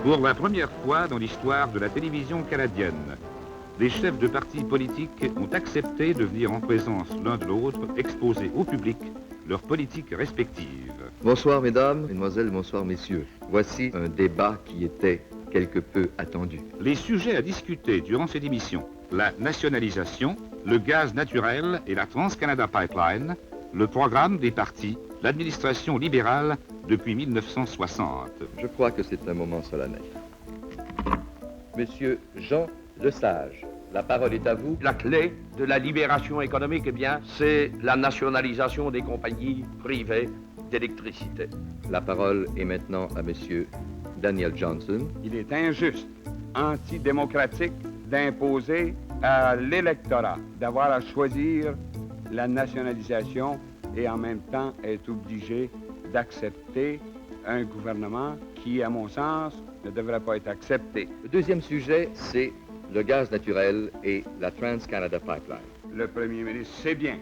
Pour la première fois dans l'histoire de la télévision canadienne, les chefs de partis politiques ont accepté de venir en présence l'un de l'autre exposer au public leurs politiques respectives. Bonsoir mesdames, mesdemoiselles, bonsoir messieurs. Voici un débat qui était quelque peu attendu. Les sujets à discuter durant cette émission, la nationalisation, le gaz naturel et la Trans-Canada Pipeline, le programme des partis, l'administration libérale depuis 1960. Je crois que c'est un moment solennel. Monsieur Jean Lesage, la parole est à vous. La clé de la libération économique, eh bien, c'est la nationalisation des compagnies privées d'électricité. La parole est maintenant à monsieur Daniel Johnson. Il est injuste, antidémocratique d'imposer à l'électorat d'avoir à choisir la nationalisation et en même temps être obligé d'accepter un gouvernement qui, à mon sens, ne devrait pas être accepté. Le deuxième sujet, c'est le gaz naturel et la Trans-Canada Pipeline. Le premier ministre sait bien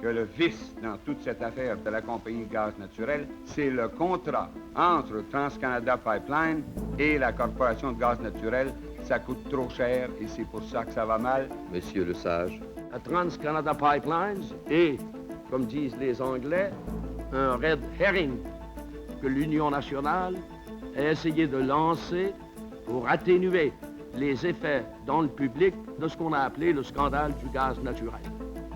que le vice dans toute cette affaire de la compagnie de gaz naturel, c'est le contrat entre Trans-Canada Pipeline et la corporation de gaz naturel. Ça coûte trop cher et c'est pour ça que ça va mal. Monsieur Lesage. La Trans-Canada Pipeline est, comme disent les Anglais, un red herring que l'Union nationale a essayé de lancer pour atténuer les effets dans le public de ce qu'on a appelé le scandale du gaz naturel.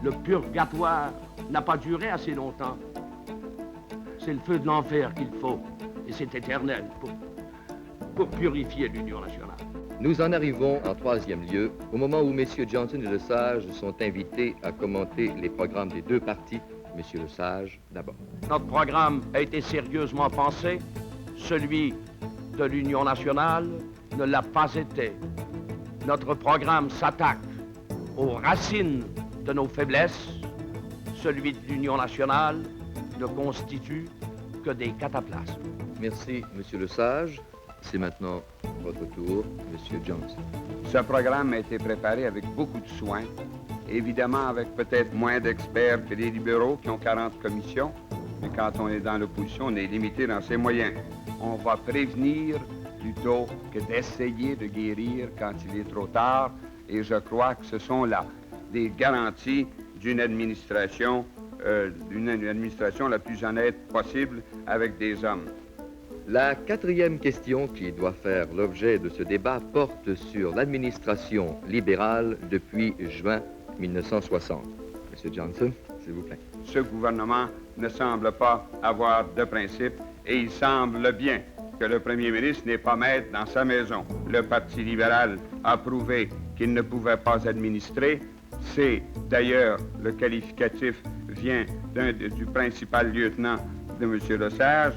Le purgatoire n'a pas duré assez longtemps. C'est le feu de l'enfer qu'il faut, et c'est éternel pour purifier l'Union nationale. Nous en arrivons en troisième lieu, au moment où messieurs Johnson et Lesage sont invités à commenter les programmes des deux partis. Monsieur Lesage, d'abord. Notre programme a été sérieusement pensé. Celui de l'Union nationale ne l'a pas été. Notre programme s'attaque aux racines de nos faiblesses. Celui de l'Union nationale ne constitue que des cataplasmes. Merci, monsieur Lesage. C'est maintenant votre tour, monsieur Johnson. Ce programme a été préparé avec beaucoup de soin, évidemment avec peut-être moins d'experts que les libéraux qui ont 40 commissions, mais quand on est dans l'opposition, on est limité dans ses moyens. On va prévenir plutôt que d'essayer de guérir quand il est trop tard, et je crois que ce sont là des garanties d'une administration la plus honnête possible avec des hommes. La quatrième question qui doit faire l'objet de ce débat porte sur l'administration libérale depuis juin 1960. Monsieur Johnson, s'il vous plaît. Ce gouvernement ne semble pas avoir de principe et il semble bien que le premier ministre n'est pas maître dans sa maison. Le Parti libéral a prouvé qu'il ne pouvait pas administrer. C'est d'ailleurs le qualificatif vient du principal lieutenant de M. Lesage.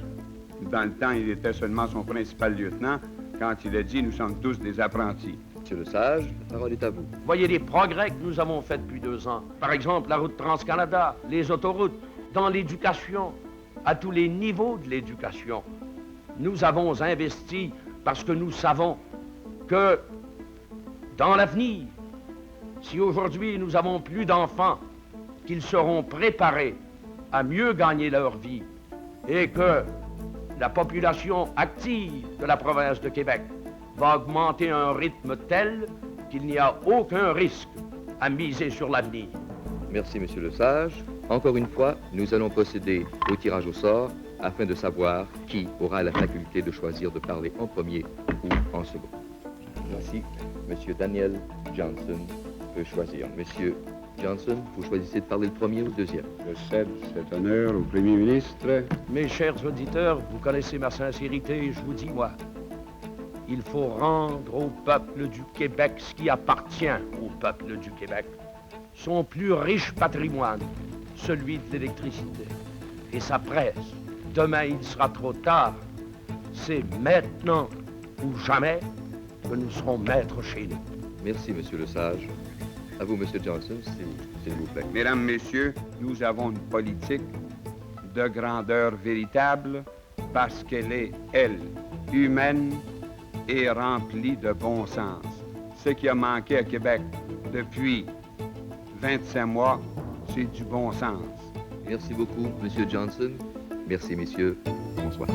Dans le temps, il était seulement son principal lieutenant quand il a dit « Nous sommes tous des apprentis ». Monsieur Lesage, la parole est à vous. Voyez les progrès que nous avons faits depuis 2 ans. Par exemple, la route Trans-Canada, les autoroutes, dans l'éducation, à tous les niveaux de l'éducation. Nous avons investi parce que nous savons que dans l'avenir, si aujourd'hui nous avons plus d'enfants, qu'ils seront préparés à mieux gagner leur vie et que la population active de la province de Québec va augmenter à un rythme tel qu'il n'y a aucun risque à miser sur l'avenir. Merci, monsieur Lesage. Encore une fois, nous allons procéder au tirage au sort afin de savoir qui aura la faculté de choisir de parler en premier ou en second. Voici, monsieur Daniel Johnson peut choisir. Monsieur Johnson, vous choisissez de parler le premier ou le deuxième? Je cède cet honneur au premier ministre. Mes chers auditeurs, vous connaissez ma sincérité et je vous dis, moi, il faut rendre au peuple du Québec ce qui appartient au peuple du Québec. Son plus riche patrimoine, celui de l'électricité. Et sa presse. Demain, il sera trop tard. C'est maintenant ou jamais que nous serons maîtres chez nous. Merci, monsieur Lesage. À vous, monsieur Johnson, s'il vous plaît. Mesdames, Messieurs, nous avons une politique de grandeur véritable parce qu'elle est, elle, humaine et remplie de bon sens. Ce qui a manqué à Québec depuis 25 mois, c'est du bon sens. Merci beaucoup, monsieur Johnson. Merci, messieurs. Bonsoir.